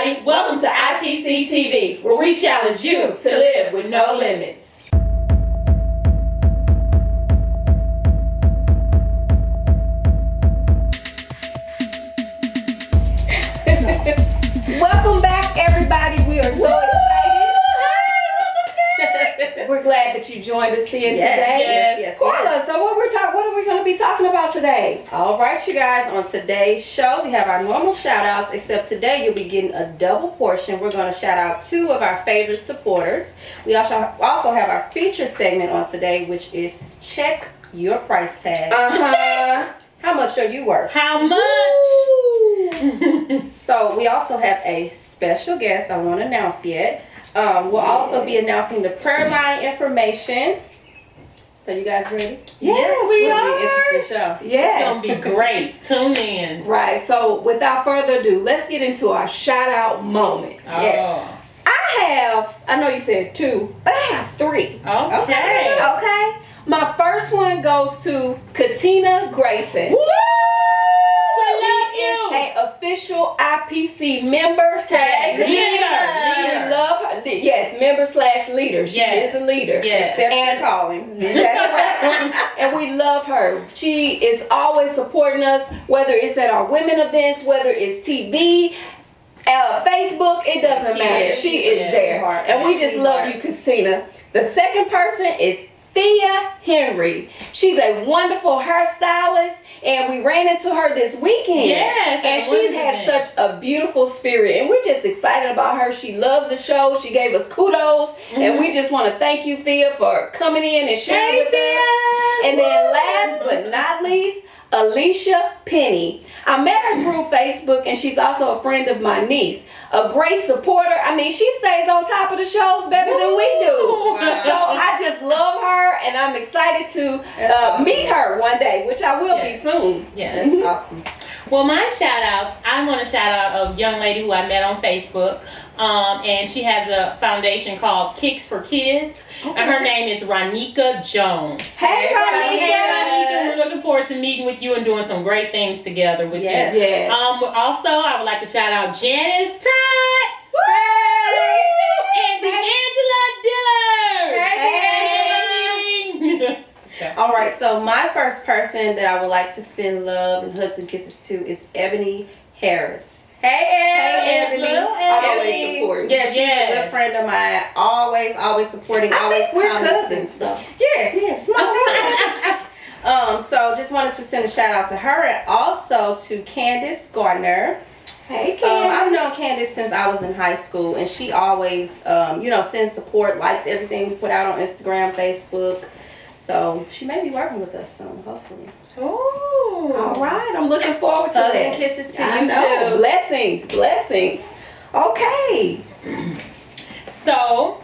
everybody. Welcome to I.P.C TV, where we challenge you to live with no limits. Welcome back, everybody. We are so excited. We're glad that you joined us here today. Yes. Carla, so what are we going to be talking about today? All right, you guys, on today's show, we have our normal shout outs, except today you'll be getting a double portion. We're going to shout out 2 of our favorite supporters. We also have our feature segment on today, which is Check Your Price Tag. Check. How much are you worth? How much? So we also have a special guest I won't announce yet. We'll also be announcing the prayer line information. So you guys ready? Yes, we It'll are. be an interesting show. Yes. It's going to be great. Tune in. Right, so without further ado, let's get into our shout out moment. Yes. I know you said 2, but I have 3. Okay. Okay? My first one goes to Katina Grayson. Woo! She is an official I.P.C member / leader. We love her. Yes, member / leader. She is a leader. Yes. Except your calling. That's right. And we love her. She is always supporting us, whether it's at our women events, whether it's TV, Facebook, it doesn't matter. She is there. And we just love you, Christina. The second person is Thea Henry. She's a wonderful hairstylist, and we ran into her this weekend. Yes, and she has such a beautiful spirit, and we're just excited about her. She loves the show. She gave us kudos, and we just want to thank you, Thea, for coming in and sharing with us. And then last but not least, Alicia Penny. I met her through Facebook, and she's also a friend of my niece. A great supporter. I mean, she stays on top of the shows better than we do. Wow. So I just love her, and I'm excited to meet her one day, which I will be soon. Yes. That's awesome. Well, my shout outs, I want to shout out a young lady who I met on Facebook. And she has a foundation called Kicks for Kids. And her name is Ronika Jones. Hey, Ronika. We're looking forward to meeting with you and doing some great things together with you. Yes. Also, I would like to shout out Janice Todd. Hey. And Angela Dillard. Hey. All right, so my first person that I would like to send love and hugs and kisses to is Ebony Harris. Hey, Ebony. Always supporting. Yeah, she's a good friend of mine. Always supporting. I always think we're commenting. cousins, though. Yes. So just wanted to send a shout out to her and also to Candace Gardner. Hey, Candace. I've known Candace since I was in high school, and she always, sends support, likes everything we put out on Instagram, Facebook. So she may be working with us soon, hopefully. Ooh. All right, I'm looking forward to Hugs that. and kisses to I you know. too. Blessings. Okay. So,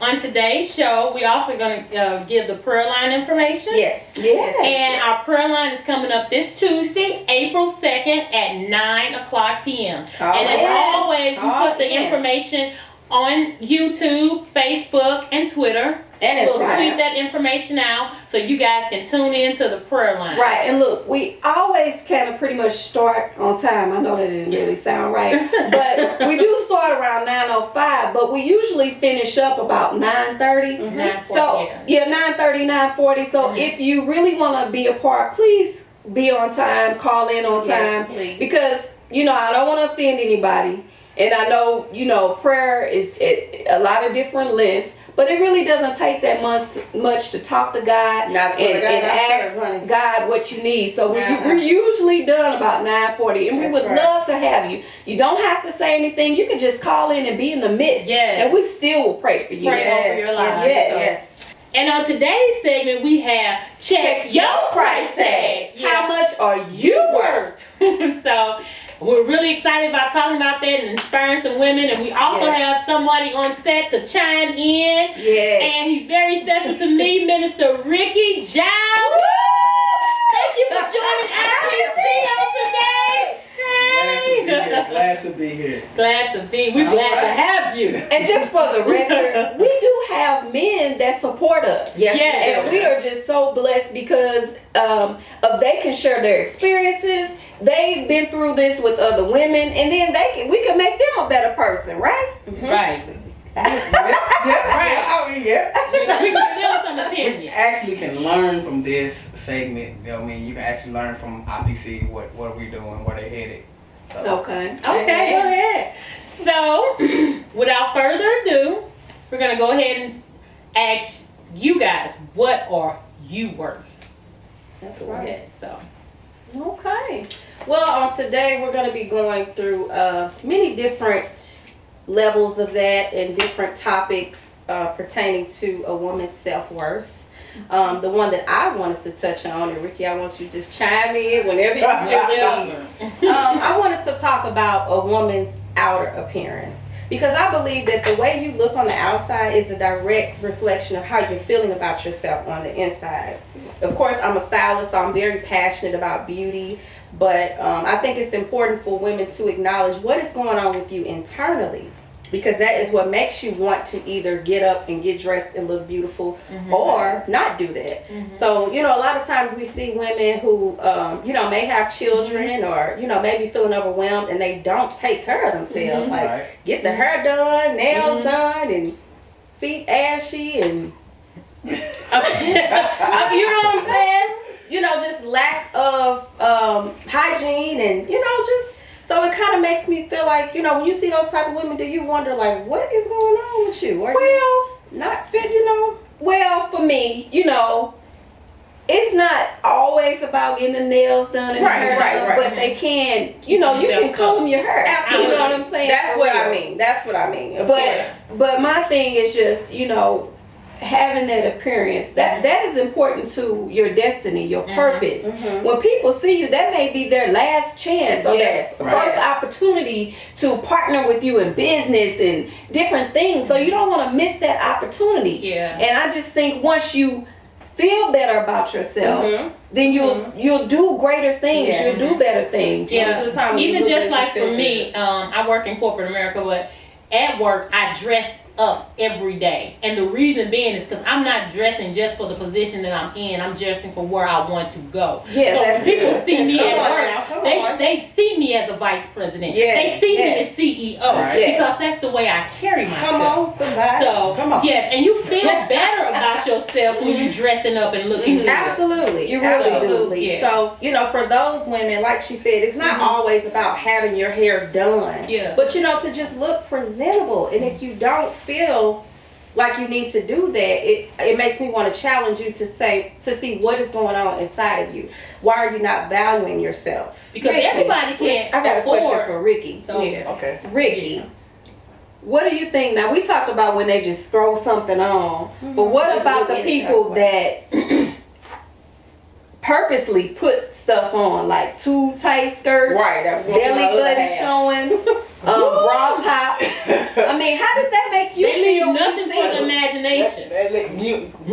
on today's show, we also going to give the prayer line information. Yes. And our prayer line is coming up this Tuesday, April 2nd at 9:00 p.m. And as always, we put the information on YouTube, Facebook, and Twitter. And we'll tweet that information out so you guys can tune in to the prayer line. Right, and look, we always kind of pretty much start on time. I know that didn't really sound right, but we do start around 9:05, but we usually finish up about 9:30. 9:40, So, 9:30, 9:40. So if you really want to be a part, please be on time, call in on time. Please. Because, I don't want to offend anybody. And I know, prayer is at a lot of different lengths. But it really doesn't take that much to talk to God and ask God what you need. So we're usually done about 9:40, and we would love to have you. You don't have to say anything. You can just call in and be in the midst, and we still will pray for you. Pray over your life. Yes. And on today's segment, we have Check Your Price Tag. How much are you worth? So we're really excited about talking about that and inspiring some women. And we also have somebody on set to chime in. Yes. And he's very special to me, Minister Rickey, Giles. Thank you for joining I.P.C on today. Hey. Glad to be here. Glad to be. We're glad to have you. And just for the record, we do have men that support us. Yes. And we are just so blessed because they can share their experiences. They've been through this with other women, and then we can make them a better person, right? Mm-hmm. Right. Yeah. We can give them some We opinion. actually can learn from this segment. You know what I mean? You can actually learn from I.P.C. what are we doing, where they headed. So. Okay. Okay, go ahead. So, without further ado, we're going to go ahead and ask you guys, what are you worth? That's Go right. ahead, so. Okay. Well, on today we're going to be going through many different levels of that and different topics pertaining to a woman's self-worth. The one that I wanted to touch on, and Ricky, I want you to just chime in whenever you feel. I wanted to talk about a woman's outer appearance, because I believe that the way you look on the outside is a direct reflection of how you're feeling about yourself on the inside. Of course, I'm a stylist, so I'm very passionate about beauty, but I think it's important for women to acknowledge what is going on with you internally, because that is what makes you want to either get up and get dressed and look beautiful, or not do that. So, you know, a lot of times we see women who, you know, may have children or, you know, maybe feeling overwhelmed, and they don't take care of themselves. Like, get the hair done, nails done, and feet ashy, and, you know what I'm saying? You know, just lack of hygiene, and, you know, just... So it kind of makes me feel like, you know, when you see those type of women, do you wonder, like, what is going on with you? Are you not fit, you know? Well, for me, you know, it's not always about getting the nails done and hair done, but they can, you know, you can comb your hair. Absolutely. You know what I'm saying? That's what I mean. That's what I mean. Of course. But my thing is just, you know, having that appearance, that is important to your destiny, your purpose. When people see you, that may be their last chance or their first opportunity to partner with you in business and different things. So you don't want to miss that opportunity. And I just think once you feel better about yourself, then you'll do greater things. You'll do better things. Even just like for me, I work in corporate America, but at work I dress up every day, and the reason being is because I'm not dressing just for the position that I'm in. I'm dressing for where I want to go. So when people see me at work, they see me as a vice president. They see me as CEO because that's the way I carry myself. Come on, somebody. So yes, and you feel better about yourself when you're dressing up and looking good. Absolutely, you really do. So, you know, for those women, like she said, it's not always about having your hair done. But you know, to just look presentable. And if you don't feel like you need to do that, it makes me want to challenge you to see what is going on inside of you. Why are you not valuing yourself? Because everybody can't. I got a question for Ricky. So, Okay. Ricky, what do you think? Now we talked about when they just throw something on, but what Just about look the at it people that purposely put stuff on, like too tight skirts, belly button showing, bra top? I mean, how does that make you they leave feel? nothing for the imagination.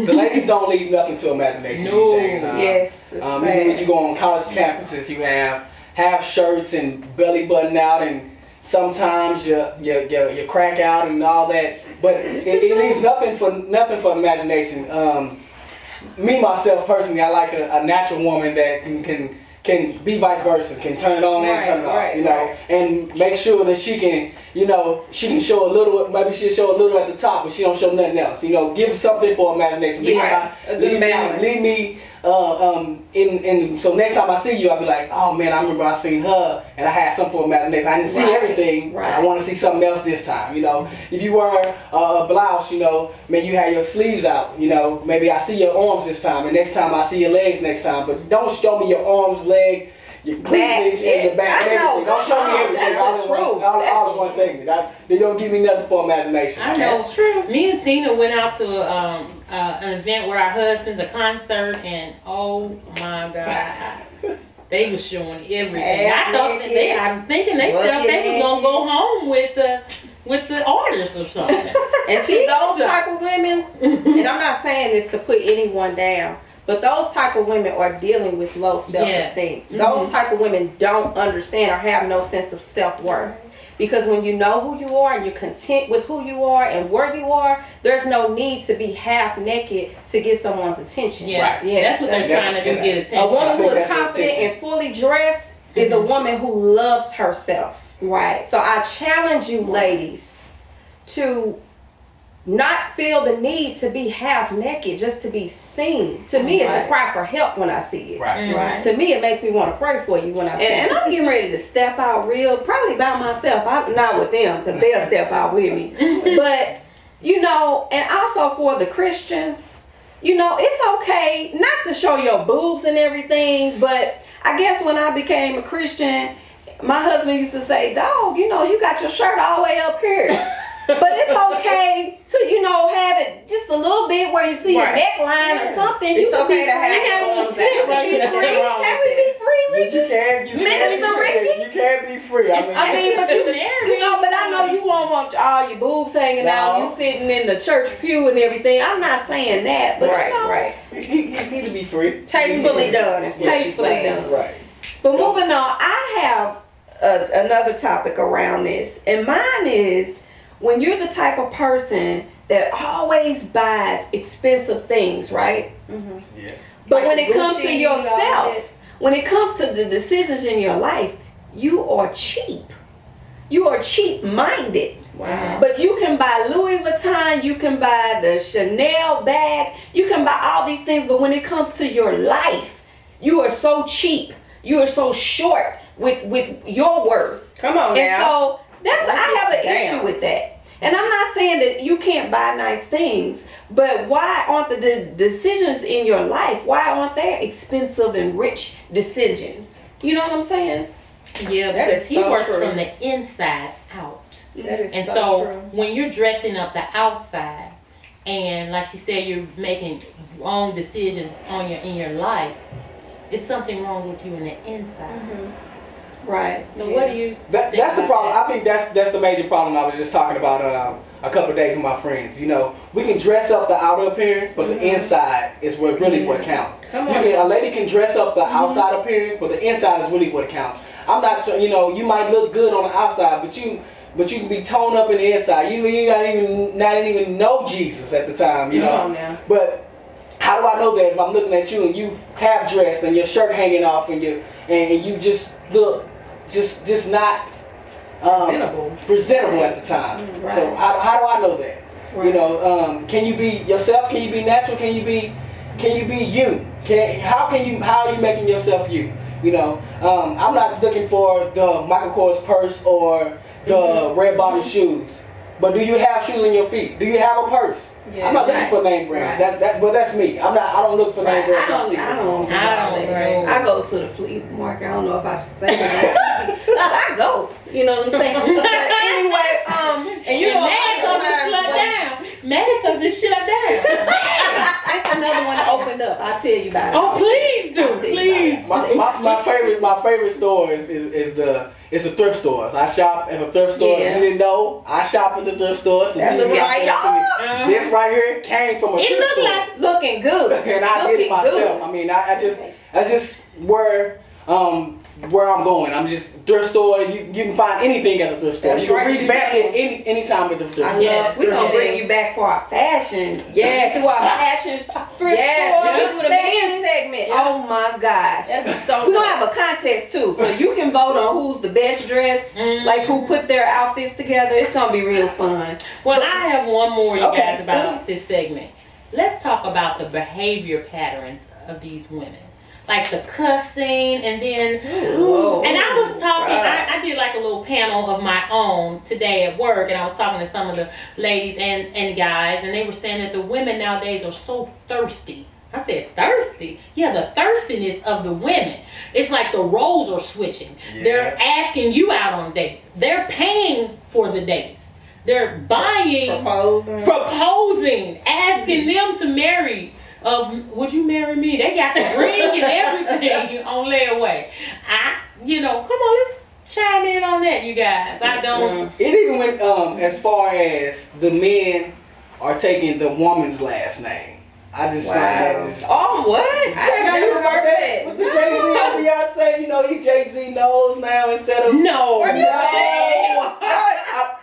The ladies don't leave nothing to imagination these days. Even when you go on college campuses, you have shirts and belly button out, and sometimes you crack out and all that. But it leaves nothing for imagination. Me myself personally, I like a natural woman that can be vice versa, can turn it on and turn it off, you know, and make sure that she can, you know, she can show a little, maybe she'll show a little at the top, but she don't show nothing else. You know, give something for imagination. Leave me so next time I see you, I'll be like, oh man, I remember I seen her and I had something for imagination. I didn't see everything. I want to see something else this time. You know, if you wear a blouse, you know, maybe you have your sleeves out. You know, maybe I see your arms this time, and next time I see your legs next time. But don't show me your arms, leg, your cleavage, and your back, everything. Don't show me everything all in one segment. They don't give me nothing for imagination. I know. That's true. Me and Tina went out to an event with our husbands, a concert, and oh my God, they was showing everything. I thought that I'm thinking they felt they was gonna go home with the artist or something. And see, those type of women, and I'm not saying this to put anyone down, But those type of women are dealing with low self-esteem. Yes. Those type of women don't understand or have no sense of self-worth. Because when you know who you are and you're content with who you are and where you are, there's no need to be half naked to get someone's attention. Yes. Right. That's what they're trying to do, get attention. A woman who is that's confident attention. and fully dressed is a woman who loves herself. Right. So I challenge you ladies to not feel the need to be half naked just to be seen. To me, it's a cry for help when I see it. Right. Right. To me, it makes me want to pray for you when I see And it. I'm getting ready to step out real, probably by myself. I'm not with them because they'll step out with me. But, you know, and also for the Christians, you know, it's okay not to show your boobs and everything. But I guess when I became a Christian, my husband used to say, dog, you know, you got your shirt all the way up here. But it's okay to, you know, have it just a little bit where you see your neckline or something. It's You can okay be to have free. it on sit right Be there. free. Can we be free, Ricky? You can Minister be Rickey? free. You can be free. I mean, but you know, but I know you won't want all your boobs hanging out. No. You sitting in the church pew and everything. I'm not saying that, but Right, you know, right. You need to be free. Tastefully done is what she's Tastefully saying. done. Right. But moving on, I have another topic around this, and mine is when you're the type of person that always buys expensive things, right? Yeah. But Like when it comes to Gucci, all yourself, that. when it comes to the decisions in your life, you are cheap. You are cheap-minded. Wow. But you can buy Louis Vuitton, you can buy the Chanel bag, you can buy all these things, but when it comes to your life, you are so cheap. You are so short with your worth. Come on And now. so I have an Damn. issue with that. And I'm not saying that you can't buy nice things, but why aren't the decisions in your life, why aren't they expensive and rich decisions? You know what I'm saying? Yeah, That because is he so works true. from the inside out. That is And so so true. when you're dressing up the outside, and like she said, you're making wrong decisions in your life, it's something wrong with you in the inside. Right. So what do you That's think the about problem. that? I think that's the major problem I was just talking about a couple of days with my friends. You know, we can dress up the outer appearance, but the inside is what counts. Come You on. can, a lady can dress up the outside appearance, but the inside is really what counts. I'm not, you know, you might look good on the outside, but you can be toned up in the inside. You not even know Jesus at the time, you Come know. on now. But how do I know that if I'm looking at you and you half dressed and your shirt hanging off and you just look just not presentable at the time? Right. So how do I know that? Right. You know, can you be yourself? Can you be natural? Can you be you? How are you making yourself you? You know, I'm not looking for the Michael Kors purse or the red bottom shoes. But do you have shoes on your feet? Do you have a purse? Yeah, I'm not looking right, for name brands. right. But that's me. I don't look for name brands. I don't agree. I go to the flea market. I don't know if I should say that. I go. You know what I'm saying? But anyway, And you And know, Medica's is shut down. Medica's is shut down. that's another one that opened up. I'll tell you about it. Oh, please do, I'll tell you about please. it. My favorite store is the thrift stores. I shop at a thrift store. Yeah. If you didn't know, I shop at the thrift store. So That's this right. Uh-huh. this right here came from a It thrift looked store. like Looking good. And I did it Looking myself. good. I mean, I just where I'm going. I'm just thrift store. You can find anything at the thrift store. That's You can right, you revamp can. it anytime at the thrift I store. Yes. love. We're gonna bring you back for our fashion. Yes. To our fashion thrift Yes, store we can do the section. men's segment. Oh my gosh. That'd be so We're gonna good. have a contest too, so you can vote on who's the best dressed, like who put their outfits together. It's gonna be real fun. Well, I have one more, you Okay. guys, about this segment. Let's talk about the behavior patterns of these women. Like the cussing, and then, Whoa. and I was talking, I did like a little panel of my own today at work, and I was talking to some of the ladies and guys, and they were saying that the women nowadays are so thirsty. I said, thirsty? Yeah, the thirstiness of the women. It's like the roles are switching. Yeah. They're asking you out on dates. They're paying for the dates. They're buying, proposing, asking them to marry. Would you marry me? They got the ring and everything on layaway. Come on, let's chime in on that, you guys. I don't. It even went as far as the men are taking the woman's last name. I just find that just. Oh, what? I never heard that. With the Jay-Z and Beyonce, you know, he Jay-Z knows now instead of. No.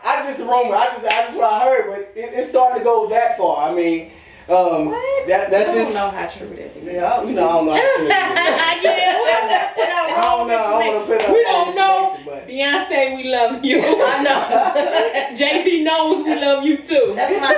I just rumor. I just what I heard, but it's starting to go that far. I mean, that's I just. don't know how true that is. Yeah, you know, I don't know how true it is. I don't know. I want to put up. We don't know. But Beyonce, we love you. I know. Jay-Z knows we love you too. That's my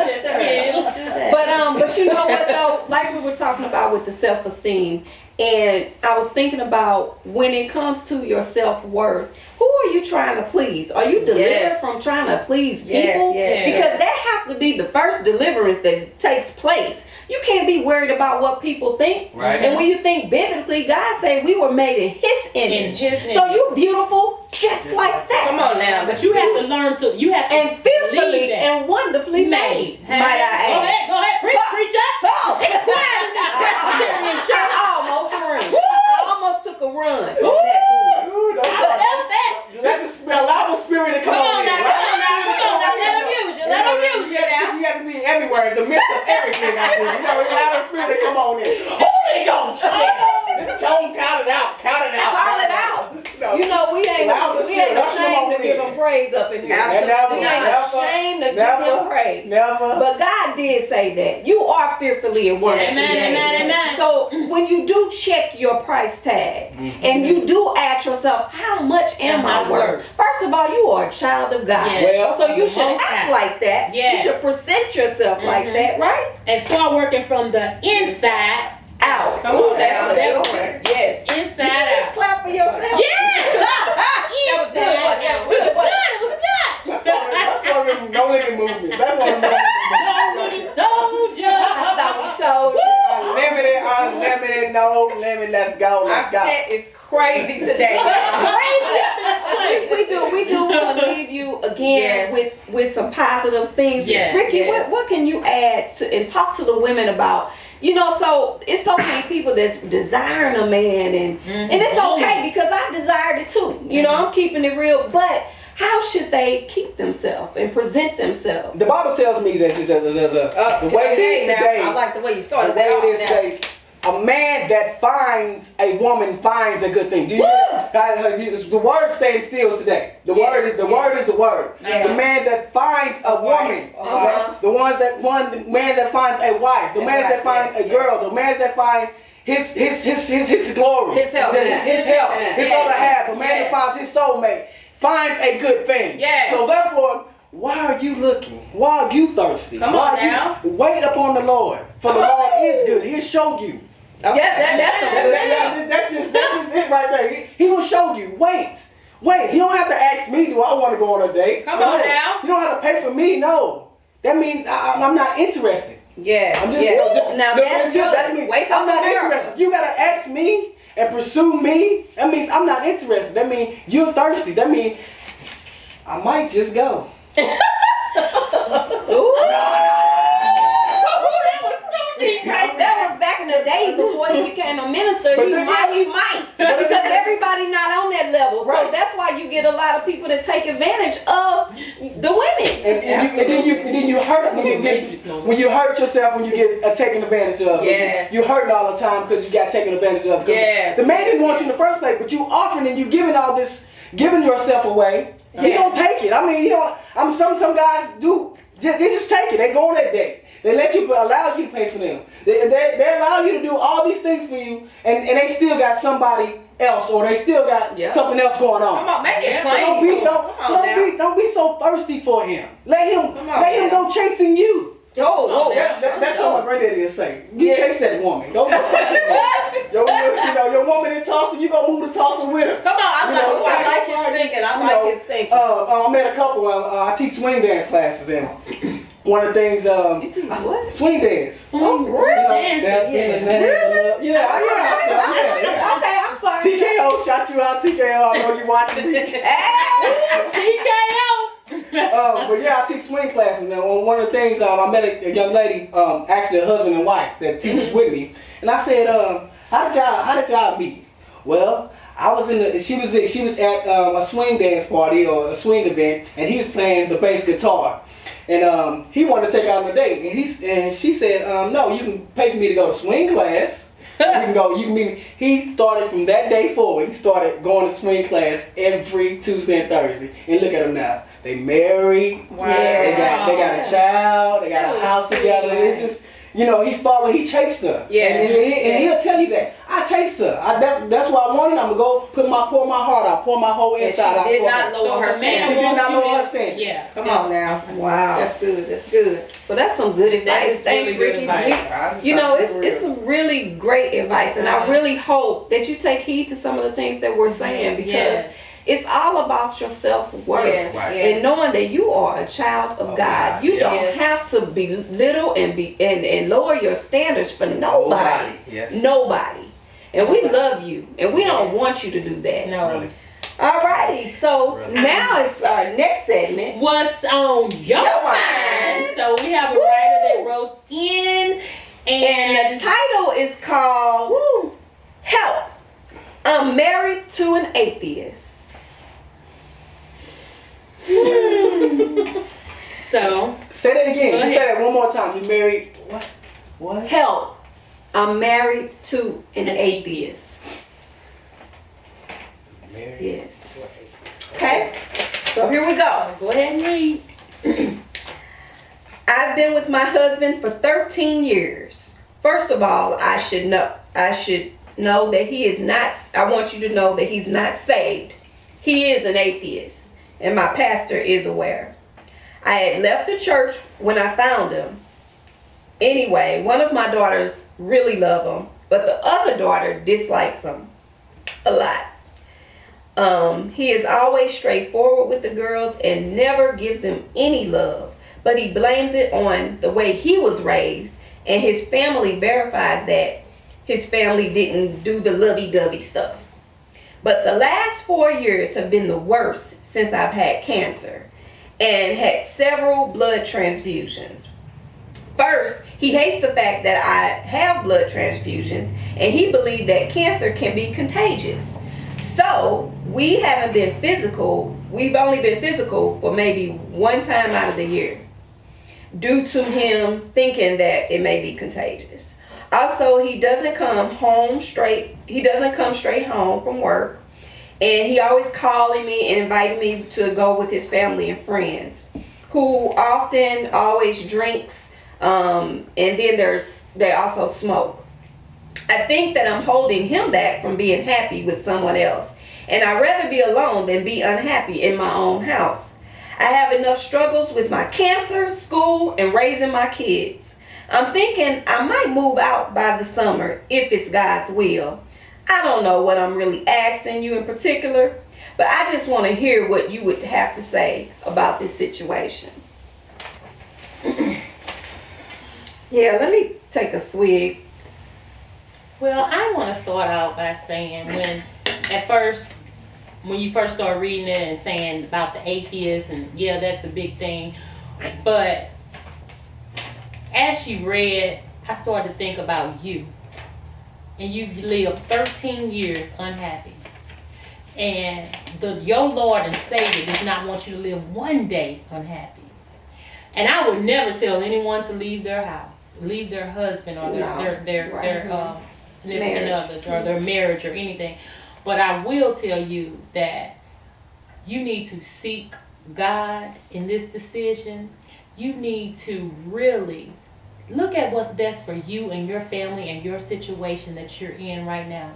sister. Don't do that. But you know what though? Like we were talking about with the self-esteem, and I was thinking about when it comes to your self-worth, who are you trying to please? Are you delivered from trying to please people? Yes. Because that has to be the first deliverance that takes place. You can't be worried about what people think. Right. And when you think biblically, God said we were made in His image. So you beautiful just like that. Come on now. But you have to learn to. You have to And fearfully and wonderfully made. Hey. Might I add? Go ahead, preach up. Oh. It's quiet in this Presbyterian church. I almost ran. I almost took a run. Ooh, don't I allow the spirit to come on in. Come on now. Let him use you. Let him use you now. You have to be everywhere in the midst of everything I do. You know, allow the spirit to come on in. Holy Ghost! Just count it out. Call it out. You know, we ain't ashamed to give him praise up in here. Never, We ain't ashamed to give him praise. Never. But God did say that. You are fearfully and wonderfully made. Amen. So when you do check your price tag and you do ask yourself, how much am I worth? First of all, you are a child of God. Well, so you should act like that. Yes. You should present yourself like that, right? And start working from the inside Out. Come on, that's a that's good one. Yes. inside Did you just out. clap for yourself? Yes! That was good. That was good. That's one of them no limit movements. That's one of them no limit movements. I thought we told you. Unlimited, no limit. Let's go. Our set is crazy today. we do want to leave you again with some positive things. Yes. Ricky, what can you add to and talk to the women about? You know, so it's so many people that's desiring a man, and it's okay because I desired it too. You know, I'm keeping it real, but how should they keep themselves and present themselves? The Bible tells me that the way it is today. I like the way you started. The way it is today. A man that finds a woman finds a good thing. Do you hear that? The word stands still today. The word is the word. Yes. The man that finds a woman, the man that finds a wife, the man that finds a girl, the man that finds his glory, his help, his other half, the man that finds his soulmate finds a good thing. Yes. So therefore, why are you looking? Why are you thirsty? Come on now. Wait upon the Lord, for the Lord is good. He'll show you. Okay. Yeah, that's a good that's just it right there. He will show you. Wait. You don't have to ask me, do I want to go on a date? Come on now. You don't have to pay for me. No. That means I'm not interested. Yes. I'm just now that's good. Wake up, I'm not America. interested. You gotta ask me and pursue me. That means I'm not interested. That means you're thirsty. That means I might just go. That was back in the day before he became a minister. You might. Because everybody not on that level. Right. So that's why you get a lot of people that take advantage of the women. And then you hurt when you hurt yourself when you get taken advantage of. Yes. You hurting all the time because you got taken advantage of. Yes. The man didn't want you in the first place, but you offering and you giving all this, giving yourself away. He don't take it. I mean, some guys do. They just take it. They go on that date. They allow you to pay for them. They allow you to do all these things for you, and they still got somebody else, or they still got something else going on. Come on, make it So don't be so thirsty for him. Let him go chasing you. That's what my granddaddy is saying. You chase that woman. Go your woman in Tulsa, you gonna move to Tulsa with her. Come on, I like his thinking. I met a couple. I teach swing dance classes, and one of the things you teach what? Swing dance. Oh, really? Step in the name of love. Yeah. Okay, I'm sorry. TKO, shout you out, TKO. I know you watching me. TKO. But yeah, I teach swing classes. And one of the things, I met a young lady, actually a husband and wife that teaches with me, and I said, how did y'all meet? Well, she was at a swing dance party or a swing event, and he was playing the bass guitar. And he wanted to take her on a date, and she said, no, you can pay for me to go to swing class. You can go. You can meet me. He started from that day forward. He started going to swing class every Tuesday and Thursday. And look at them now. They married. Wow. Yeah. They got a child. They got a house together. It's just, you know, he chased her. Yeah. And he'll tell you that. I chased her. That's what I wanted. I'm going to go pour my heart out, pour my whole inside out. She did not lower her standards. She did not lower her standards. Yeah. Come on now. Wow. That's good. That's good. Well, that's some good advice. Thanks, really good Rickey. advice. You know, it's some really great advice, and I really hope that you take heed to some of the things that we're saying, because it's all about your self-worth. Yes. And knowing that you are a child of God. You don't have to belittle and lower your standards for nobody. Nobody. And we love you, and we don't want you to do that. No. Really. Alrighty, so now it's our next segment. What's on your mind? So we have a writer that wrote in, And the title is called Help, I'm Married to an Atheist. So Say that again. Just say that one more time. You married what? Help, I'm married to an atheist. Married. Yes. Okay, so here we go. go ahead and read. I've been with my husband for 13 years. First of all, I should know that he is not, I want you to know that he's not saved. He is an atheist, and my pastor is aware. I had left the church when I found him. Anyway, one of my daughters really love him, but the other daughter dislikes him a lot. He is always straightforward with the girls and never gives them any love, but he blames it on the way he was raised, and his family verifies that his family didn't do the lovey-dovey stuff. But the last 4 years have been the worst since I've had cancer and had several blood transfusions. First, he hates the fact that I have blood transfusions, and he believed that cancer can be contagious. So we haven't been physical. We've only been physical for maybe one time out of the year, due to him thinking that it may be contagious. Also, he doesn't come straight home from work, and he always calling me and inviting me to go with his family and friends, who often always drinks, and then they also smoke. I think that I'm holding him back from being happy with someone else, and I'd rather be alone than be unhappy in my own house. I have enough struggles with my cancer, school, and raising my kids. I'm thinking I might move out by the summer if it's God's will. I don't know what I'm really asking you in particular, but I just want to hear what you would have to say about this situation. Yeah, let me take a swig. Well, I want to start out by saying when you first start reading it and saying about the atheists, and yeah, that's a big thing, but as she read, I started to think about you. And you've lived 13 years unhappy. And your Lord and Savior does not want you to live one day unhappy. And I would never tell anyone to leave their house, leave their husband or their significant others or their marriage or anything. But I will tell you that you need to seek God in this decision. You need to really look at what's best for you and your family and your situation that you're in right now.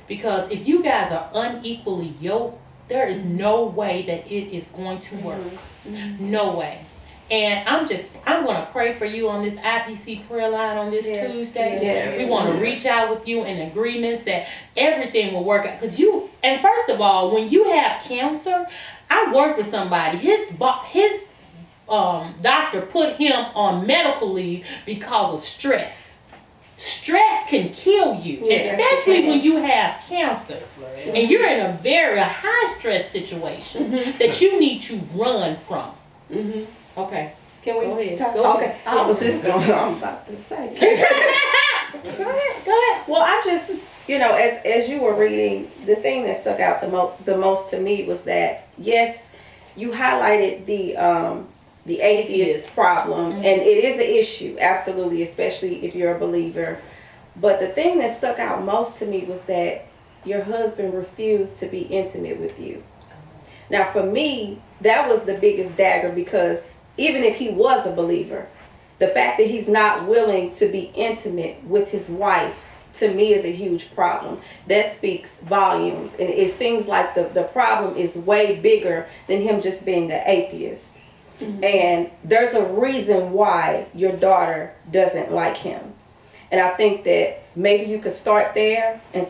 Because if you guys are unequally yoked, there is no way that it is going to work. No way. And I'm going to pray for you on this I.P.C prayer line on this Tuesday. Yes. We want to reach out with you in agreements that everything will work out. And first of all, when you have cancer, I worked with somebody. His doctor put him on medical leave because of stress. Stress can kill you, especially when you have cancer. And you're in a very high stress situation that you need to run from. Okay. Can we talk? Okay. I was just I'm about to say. Go ahead. Well, I just, as you were reading, the thing that stuck out the most to me was that, yes, you highlighted the atheist problem, and it is an issue, absolutely, especially if you're a believer. But the thing that stuck out most to me was that your husband refused to be intimate with you. Now, for me, that was the biggest dagger, because even if he was a believer, the fact that he's not willing to be intimate with his wife, to me, is a huge problem. That speaks volumes. And it seems like the problem is way bigger than him just being an atheist. And there's a reason why your daughter doesn't like him. And I think that maybe you could start there and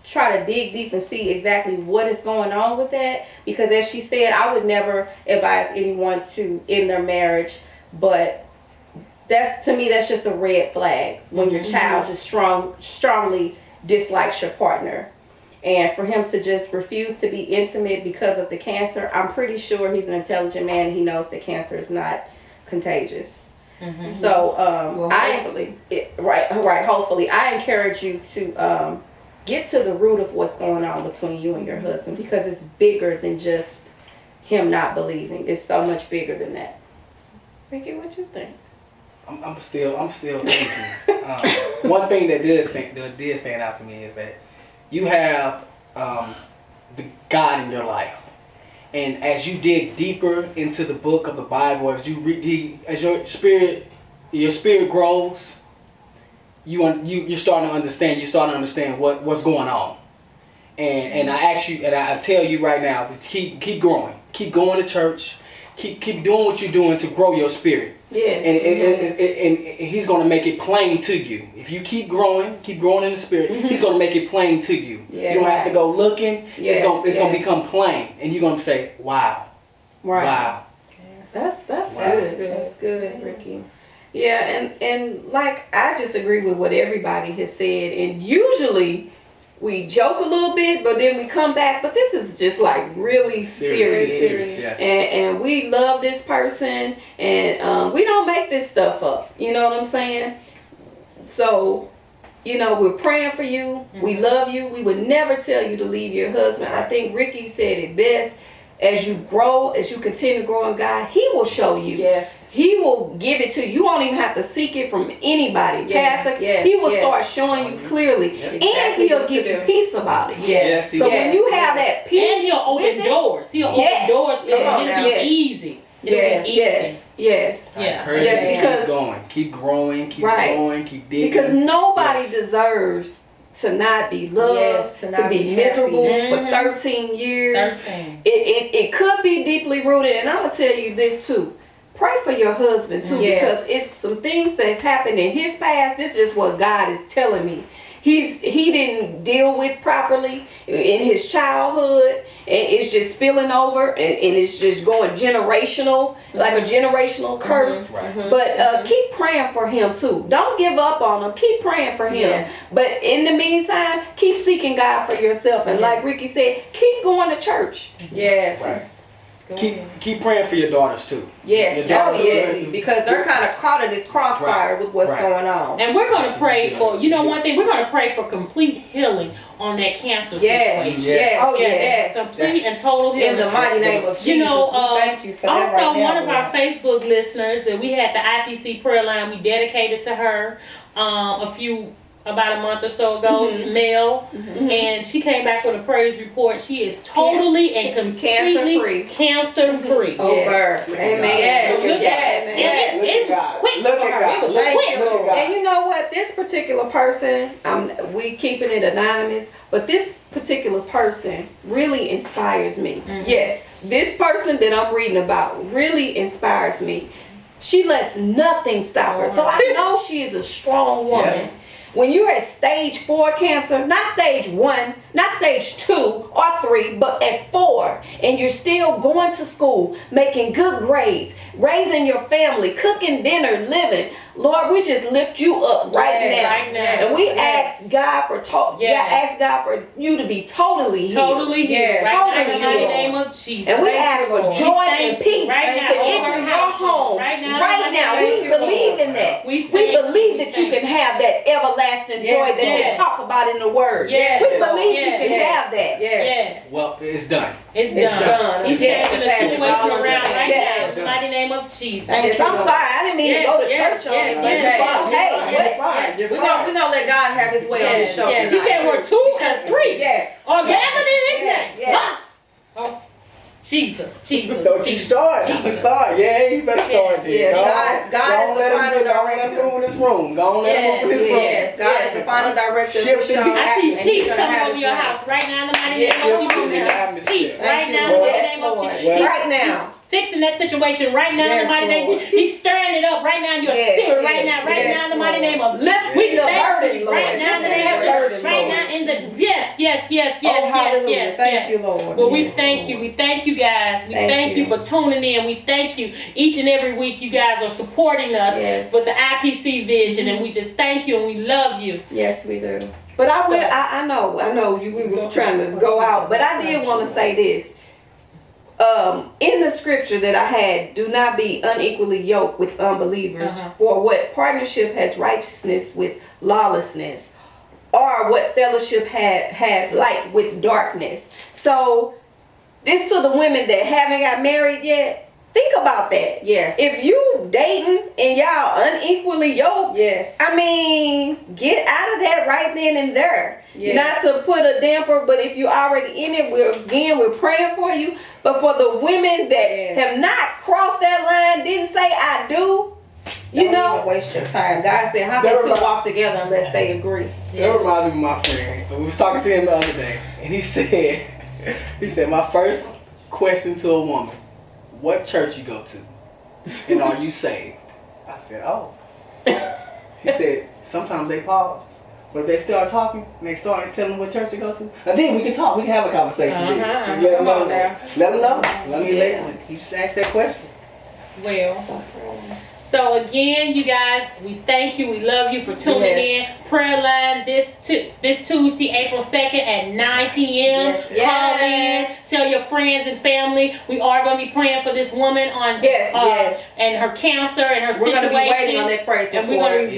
try to dig deep and see exactly what is going on with that. Because as she said, I would never advise anyone to end their marriage, but to me, that's just a red flag when your child just strongly dislikes your partner. And for him to just refuse to be intimate because of the cancer, I'm pretty sure he's an intelligent man and he knows that cancer is not contagious. So hopefully. Hopefully, I encourage you to get to the root of what's going on between you and your husband, because it's bigger than just him not believing. It's so much bigger than that. Ricky, what you think? I'm still thinking. One thing that did stand out to me is that you have the God in your life, and as you dig deeper into the book of the Bible, as you read, as your spirit grows, you're starting to understand. You start to understand what's going on, and I tell you right now to keep growing, keep going to church, keep doing what you're doing to grow your spirit. Yeah. And he's going to make it plain to you. If you keep growing in the spirit, he's going to make it plain to you. Yeah. You don't have to go looking. Yes, it's going to become plain. And you're going to say, wow. Right. Wow. That's Wow. good. That's good, Ricky. Yeah, and like, I just agree with what everybody has said. And usually we joke a little bit, but then we come back. But this is just like really serious. Yes. And we love this person, and we don't make this stuff up. You know what I'm saying? So, we're praying for you. We love you. We would never tell you to leave your husband. I think Ricky said it best. As you grow, as you continue to grow in God, He will show you. Yes. He will give it to you. You won't even have to seek it from anybody. Yes, Pastor, yes, He will yes. start showing you clearly. Yep. And Exactly He'll what to give you do. peace about it. Yes. So when you have that peace, And he'll open doors. He'll open doors for you. It'll be easy. It'll be easy. Yes. I Yeah. encourage Yes, you to because- keep going, keep growing, keep Right. going, keep digging. Because nobody Yes. deserves to not be loved, Yes, to not be be miserable happy. for 13 years. 13. It could be deeply rooted, and I'm gonna tell you this too. Pray for your husband too, Yes. because it's some things that's happened in his past. This is just what God is telling me. He didn't deal with properly in his childhood, and it's just spilling over, and it's just going generational, like a generational curse. Right. But keep praying for him too. Don't give up on him. Keep praying for him. Yes. But in the meantime, keep seeking God for yourself. And like Ricky said, keep going to church. Yes. Right. Keep praying for your daughters too. Yes, Your daughters, absolutely. Because they're kind of caught in this crossfire with what's going on. And we're going to pray for, one thing, we're going to pray for complete healing on that cancer Yes, situation. yes, Oh, yes. Complete and total healing. In the mighty name of Jesus, You know, we thank you for that also right now, one of our Lord. Facebook listeners that we had the I.P.C prayer line, we dedicated to her about a month or so ago, Mel, and she came back with a praise report. She is totally and completely cancer-free. Over. Amen. Yes, Look yes, at yes. it was quick Look for at her. God. It was Look quick. at God. And you know what? This particular person, we keeping it anonymous, but this particular person really inspires me. Yes, this person that I'm reading about really inspires me. She lets nothing stop her. So I know she is a strong woman. Yeah. When you're at stage 4 cancer, not stage 1, not stage 2 or 3, but at 4, and you're still going to school, making good grades, raising your family, cooking dinner, living, Lord, we just lift you up right now. And we ask God for ask God for you to be totally healed. Totally healed. Right Totally now in the mighty healed. name of Jesus. And we ask for joy and peace right now to enter your home. Right now. We believe in that. We believe that you can have that everlasting joy that they talk about in the Word. Yes. We believe you can have that. Yes. Well, it's done. It's done. He's changing the situation around right now. In the mighty name name of Jesus. I'm sorry, I didn't mean to go to church on you. We're gonna let God have His way on this show. Yes. He said we're 2 and 3. Yes. Or gathered in His name. Yes. Oh, Jesus. Don't you start. Yeah, you better start there. God is the final director. Go on, let him move in this room. Go on, let him move in this room. Yes, God is the final director of the show. I see peace coming over your house right now in the mighty name of Jesus. Peace right now in the mighty name of Jesus. Right now. Fixing that situation right now in the mighty name of Jesus. He's stirring it up right now in your spirit right now in the mighty name of Jesus. We thank you right now in the name of Jesus. Right now in the yes. Thank you, Lord. Well, we thank you. We thank you guys. We thank you for tuning in. We thank you each and every week. You guys are supporting us with the I.P.C vision, and we just thank you and we love you. Yes, we do. But I know we were trying to go out, but I did want to say this. In the scripture that I had, do not be unequally yoked with unbelievers, for what partnership has righteousness with lawlessness, or what fellowship has light with darkness. So this to the women that haven't got married yet. Think about that. Yes. If you dating and y'all unequally yoked, I mean, get out of that right then and there. Yes. Not to put a damper, but if you're already in it, we're praying for you. But for the women that have not crossed that line, didn't say I do, Don't even waste your time. God said, how can two walk together unless they agree? That reminds me of my friend. We was talking to him the other day, and he said, my first question to a woman, what church you go to? And are you saved? I said, oh. He said, sometimes they pause. But if they start talking, and they start telling them what church to go to, and then we can talk, we can have a conversation. Let them know. Let me he just asked that question. Well, so again, you guys, we thank you. We love you for tuning in. Prayer line this Tuesday, April 2nd at 9 p.m. Call in. Tell your friends and family. We are going to be praying for this woman on and her cancer and her situation. We're going to be waiting on that praise report. And we're going to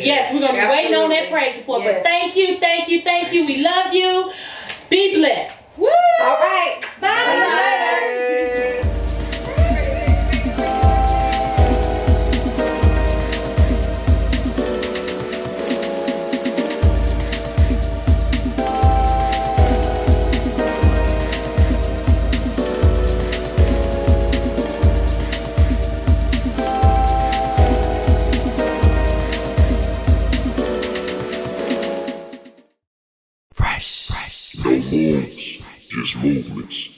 be waiting on that praise report. But thank you. We love you. Be blessed. Woo! All right. Bye. No moves, just movements.